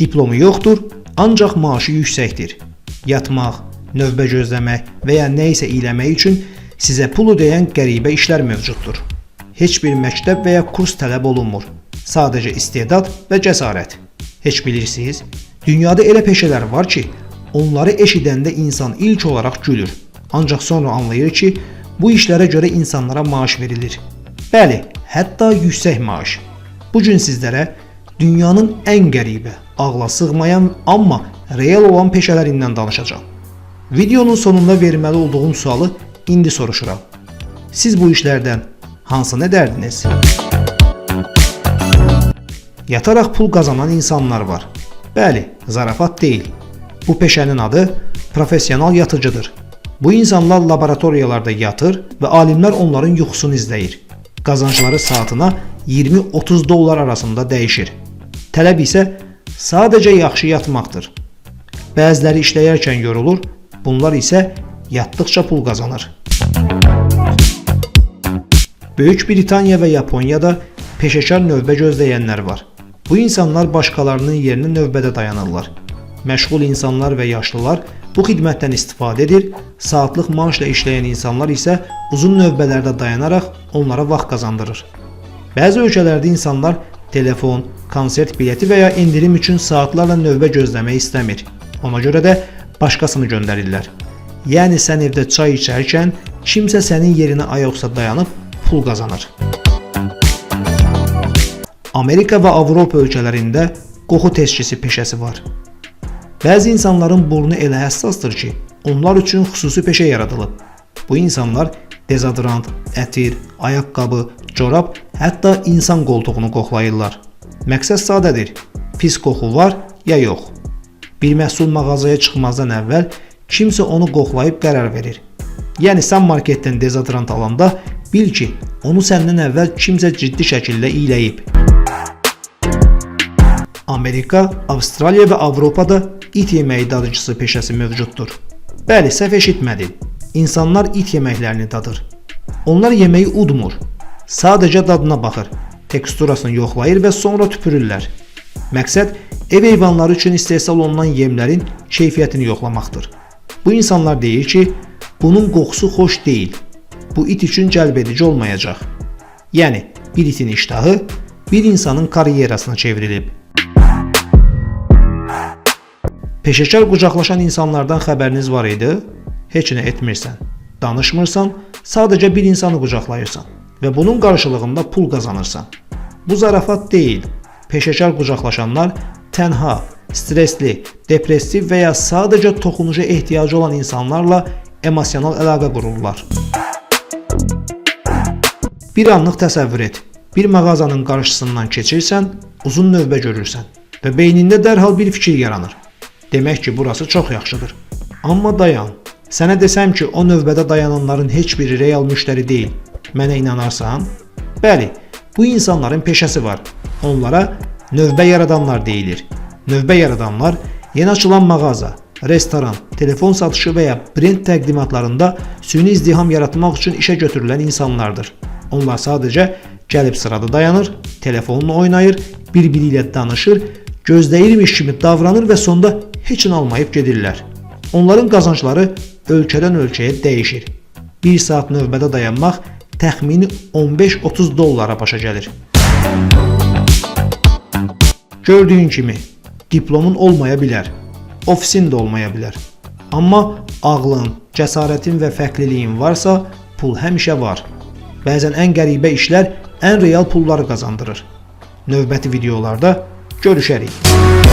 Diplomu yoxdur, ancaq maaşı yüksəkdir. Yatmaq, növbə gözləmək və ya nə isə eləmək üçün sizə pul ödəyən qəribə işlər mövcuddur. Heç bir məktəb və ya kurs tələb olunmur. Sadəcə istedad və cəsarət. Heç bilirsiniz, dünyada elə peşələr var ki, onları eşidəndə insan ilk olaraq gülür. Ancaq sonra anlayır ki, bu işlərə görə insanlara maaş verilir. Bəli, hətta yüksək maaş. Bu gün sizlərə dünyanın ən qəribə, ağla sığmayan, amma real olan peşələrindən danışacağam. Videonun sonunda verməli olduğum sualı indi soruşuram. Siz bu işlərdən hansını edərdiniz? Yataraq pul qazanan insanlar var. Bəli, zarafat deyil. Bu peşənin adı professional yatıcıdır. Bu insanlar laboratoriyalarda yatır və alimlər onların yuxusunu izləyir. Qazancları saatına 20-30 dollar arasında dəyişir. Tələb isə sadəcə yaxşı yatmaqdır. Bəziləri işləyərkən yorulur, bunlar isə yatdıqca pul qazanır. Böyük Britaniya və Yaponiyada peşəkar növbə gözləyənlər var. Bu insanlar başqalarının yerinə növbədə dayanırlar. Məşğul insanlar və yaşlılar bu xidmətdən istifadə edir, saatlıq maaşla işləyən insanlar isə uzun növbələrdə dayanaraq onlara vaxt qazandırır. Bəzi ölkələrdə insanlar telefon, konsert bileti və ya indirim üçün saatlarla növbə gözləmək istəmir. Ona görə də başqasını göndərirlər. Yəni sən evdə çay içərkən kimsə sənin yerinə ayaqsa dayanıb pul qazanır. Amerika və Avropa ölkələrində qoxu tezçisi peşəsi var. Bəzi insanların burnu elə həssasdır ki, onlar üçün xüsusi peşə yaradılıb. Bu insanlar dezodorant, ətir, ayaqqabı, corab, hətta insan qoltuğunu qoxlayırlar. Məqsəd sadədir, pis qoxu var ya yox. Bir məhsul mağazaya çıxmazdan əvvəl kimsə onu qoxlayıb qərar verir. Yəni sən marketdən dezodorant alanda bil ki, onu səndən əvvəl kimsə ciddi şəkildə iyləyib. Amerika, Avstraliya və Avropada it yeməyi dadıcısı peşəsi mövcuddur. Bəli, səhv eşitmədin. İnsanlar it yeməklərini dadır. Onlar yeməyi udmur. Sadəcə dadına baxır, teksturasını yoxlayır və sonra tüpürürlər. Məqsəd ev heyvanları üçün istehsal olunan yemlərin keyfiyyətini yoxlamaqdır. Bu insanlar deyir ki, bunun qoxusu xoş deyil. Bu it üçün cəlbedici olmayacaq. Yəni, bir itin iştahı bir insanın karyerasına çevrilib. Peşəkar qucaqlaşan insanlardan xəbəriniz var idi? Heç nə etmirsən, danışmırsan, sadəcə bir insanı qucaqlayırsan və bunun qarşılığında pul qazanırsan. Bu zarafat deyil. Peşəkar qucaqlaşanlar tənha, stresli, depressiv və ya sadəcə toxunuşa ehtiyacı olan insanlarla emosional əlaqə qururlar. Bir anlıq təsəvvür et. Bir mağazanın qarşısından keçirsən, uzun növbə görürsən və beynində dərhal bir fikir yaranır. Demək ki, burası çox yaxşıdır. Amma dayan. Sənə desəm ki, o növbədə dayananların heç biri real müştəri deyil. Mənə inanarsan? Bəli, bu insanların peşəsi var. Onlara növbə yaradanlar deyilir. Növbə yaradanlar yeni açılan mağaza, restoran, telefon satışı və ya brend təqdimatlarında süni izdiham yaratmaq üçün işə götürülən insanlardır. Onlar sadəcə gəlib sırada dayanır, telefonla oynayır, bir-biri ilə danışır, gözləyirmiş kimi davranır və sonda heç nə almayıb gedirlər. Onların qazancları ölkədən ölkəyə dəyişir. Bir saat növbədə dayanmaq təxmini 15-30 dollara başa gəlir. Gördüyün kimi, diplomun olmaya bilər, ofisin də olmaya bilər. Amma ağlın, cəsarətin və fərqliliyin varsa, pul həmişə var. Bəzən ən qəribə işlər ən real pulları qazandırır. Növbəti videolarda görüşərik.